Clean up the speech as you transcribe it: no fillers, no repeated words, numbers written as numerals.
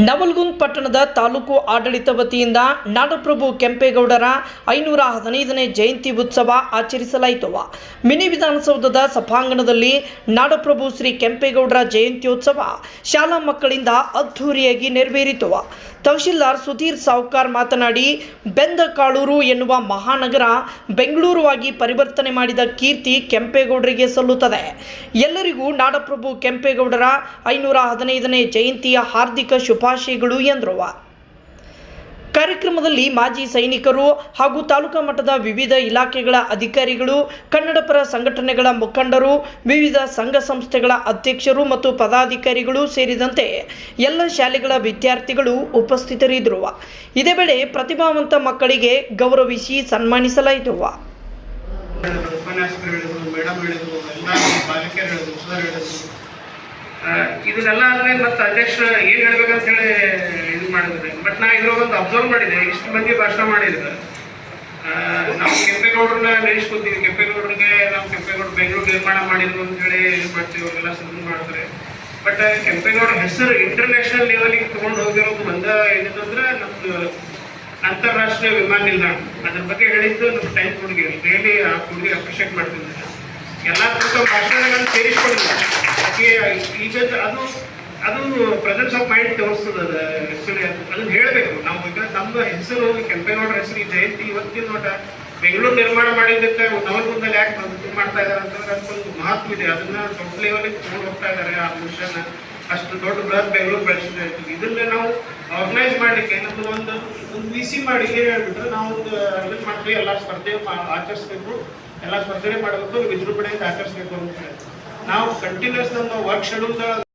ನವಲಗುಂದ ಪಟ್ಟಣದ ತಾಲೂಕು ಆಡಳಿತ ವತಿಯಿಂದ ನಾಡಪ್ರಭು ಕೆಂಪೇಗೌಡರ 515ನೇ ಜಯಂತಿ ಉತ್ಸವ ಆಚರಿಸಲಾಯಿತು. ಮಿನಿ ವಿಧಾನಸೌಧದ ಸಭಾಂಗಣದಲ್ಲಿ ನಾಡಪ್ರಭು ಶ್ರೀ ಕೆಂಪೇಗೌಡರ ಜಯಂತ್ಯೋತ್ಸವ ಶಾಲಾ ಮಕ್ಕಳಿಂದ ಅದ್ಧೂರಿಯಾಗಿ ನೆರವೇರಿತು. ತಹಶೀಲ್ದಾರ್ ಸುಧೀರ್ ಸಾವ್ಕಾರ್ ಮಾತನಾಡಿ, ಬೆಂದಕಾಳೂರು ಎನ್ನುವ ಮಹಾನಗರ ಬೆಂಗಳೂರು ಆಗಿ ಪರಿವರ್ತನೆ ಮಾಡಿದ ಕೀರ್ತಿ ಕೆಂಪೇಗೌಡರಿಗೆ ಸಲ್ಲುತ್ತದೆ. ಎಲ್ಲರಿಗೂ ನಾಡಪ್ರಭು ಕೆಂಪೇಗೌಡರ 515ನೇ ಜಯಂತಿಯ ಹಾರ್ದಿಕ ಶುಭಾಶಯಗಳು ಎಂದರು. ಕಾರ್ಯಕ್ರಮದಲ್ಲಿ ಮಾಜಿ ಸೈನಿಕರು ಹಾಗೂ ತಾಲೂಕಾ ಮಟ್ಟದ ವಿವಿಧ ಇಲಾಖೆಗಳ ಅಧಿಕಾರಿಗಳು, ಕನ್ನಡಪರ ಸಂಘಟನೆಗಳ ಮುಖಂಡರು, ವಿವಿಧ ಸಂಘ ಸಂಸ್ಥೆಗಳ ಅಧ್ಯಕ್ಷರು ಮತ್ತು ಪದಾಧಿಕಾರಿಗಳು ಸೇರಿದಂತೆ ಎಲ್ಲ ಶಾಲೆಗಳ ವಿದ್ಯಾರ್ಥಿಗಳು ಉಪಸ್ಥಿತರಿದ್ದರು. ಇದೇ ವೇಳೆ ಪ್ರತಿಭಾವಂತ ಮಕ್ಕಳಿಗೆ ಗೌರವಿಸಿ ಸನ್ಮಾನಿಸಲಾಯಿತು. ಇದನ್ನೆಲ್ಲ ಆದ್ಮೇಲೆ ಮತ್ತೆ ಅಧ್ಯಕ್ಷರು ಏನು ಹೇಳ್ಬೇಕಂತ ಹೇಳಿ ಇದು ಮಾಡಿದ್ರೆ, ಬಟ್ ನಾ ಇದ್ರೊಳಗೆ ಒಂದು ಅಬ್ಸರ್ವ್ ಮಾಡಿದೆ, ಇಷ್ಟು ಮಂದಿ ಭಾಷಣ ಮಾಡಿದ್ರು. ನಾವು ಕೆಂಪೇಗೌಡರನ್ನ ನೆನೆಸ್ಕೊತೀವಿ, ಕೆಂಪೇಗೌಡರಿಗೆ ನಾವು ಕೆಂಪೇಗೌಡ ಬೆಂಗಳೂರು ನಿರ್ಮಾಣ ಮಾಡಿದ್ರು ಅಂತ ಹೇಳಿ ಇದು ಮಾಡ್ತೀವಿ, ಅವರೆಲ್ಲ ಸುಮ್ಮನೆ ಮಾಡ್ತಾರೆ. ಬಟ್ ಕೆಂಪೇಗೌಡ ಹೆಸರು ಇಂಟರ್ನ್ಯಾಷನಲ್ ಲೆವೆಲಿಗೆ ತೊಗೊಂಡು ಹೋಗಿರೋದು ಒಂದ ಏನಿದಂದ್ರೆ ನಮ್ದು ಅಂತಾರಾಷ್ಟ್ರೀಯ ವಿಮಾನ ನಿಲ್ದಾಣ. ಅದ್ರ ಬಗ್ಗೆ ಹೇಳಿದ್ದು ನಮ್ಮ ಟೈಮ್ ಹುಡುಗಿ ರಿಯಲಿ ಆ ಹುಡುಗಿ ಅಪ್ರಿಷಿಯೇಟ್ ಮಾಡ್ತೀನಿ. ಎಲ್ಲ ಭಾಷಣಗಳನ್ನು ಸೇರಿಸ್ಕೊಂಡಿಲ್ಲ. ಈಗ ಅದು ಪ್ರೆಸೆನ್ಸ್ ಆಫ್ ಮೈಂಡ್ ತೋರಿಸ್ತದೆ. ಅದು ಆ್ಯಕ್ಚುಲಿ ಅದನ್ನು ಹೇಳಬೇಕು ನಾವು. ಈಗ ನಮ್ಮ ಹೆಸರು ಕೆಂಪೇಗೌಡರ ಹೆಸರು ಈ ಜಯಂತಿ ಇವತ್ತಿನ ನೋಟ ಬೆಂಗಳೂರು ನಿರ್ಮಾಣ ಮಾಡಿದ್ದಕ್ಕೆ ನವಲಗುಂದಲ್ಲಿ ಯಾಕೆ ಇದು ಮಾಡ್ತಾ ಇದ್ದಾರೆ ಅಂತಂದ್ರೆ ಅದಕ್ಕೊಂದು ಮಹತ್ವ ಇದೆ. ಅದನ್ನ ದೊಡ್ಡ ಲೆವೆಲಿಗೆ ತಗೊಂಡು ಹೋಗ್ತಾ ಇದ್ದಾರೆ. ಆ ವಿಷಯನ ಅಷ್ಟು ದೊಡ್ಡ ಬೃಹತ್ ಬೆಂಗಳೂರು ಬೆಳೆಸಿದೆ. ಇದನ್ನ ನಾವು ಆರ್ಗನೈಸ್ ಮಾಡಲಿಕ್ಕೆ ನಮ್ಮದು ಒಂದು VC ಮಾಡಿ ಏನು ಹೇಳ್ಬಿಟ್ರೆ ನಾವು ಒಂದು ಇದನ್ನು ಮಾಡ್ತೀವಿ, ಎಲ್ಲ ಸ್ಪರ್ಧೆ ಆಚರಿಸ್ಬೇಕು, ಎಲ್ಲ ಸ್ಪರ್ಧೆ ಮಾಡಬೇಕು, ವಿಜೃಂಭಣೆಯಿಂದ ಆಚರಿಸ್ಬೇಕು ಅಂತ ಹೇಳಿ ನಾವು ಕಂಟಿನ್ಯೂಸ್ ನಮ್ಮ ವರ್ಕ್ ಶೆಡ್ಯೂಲ್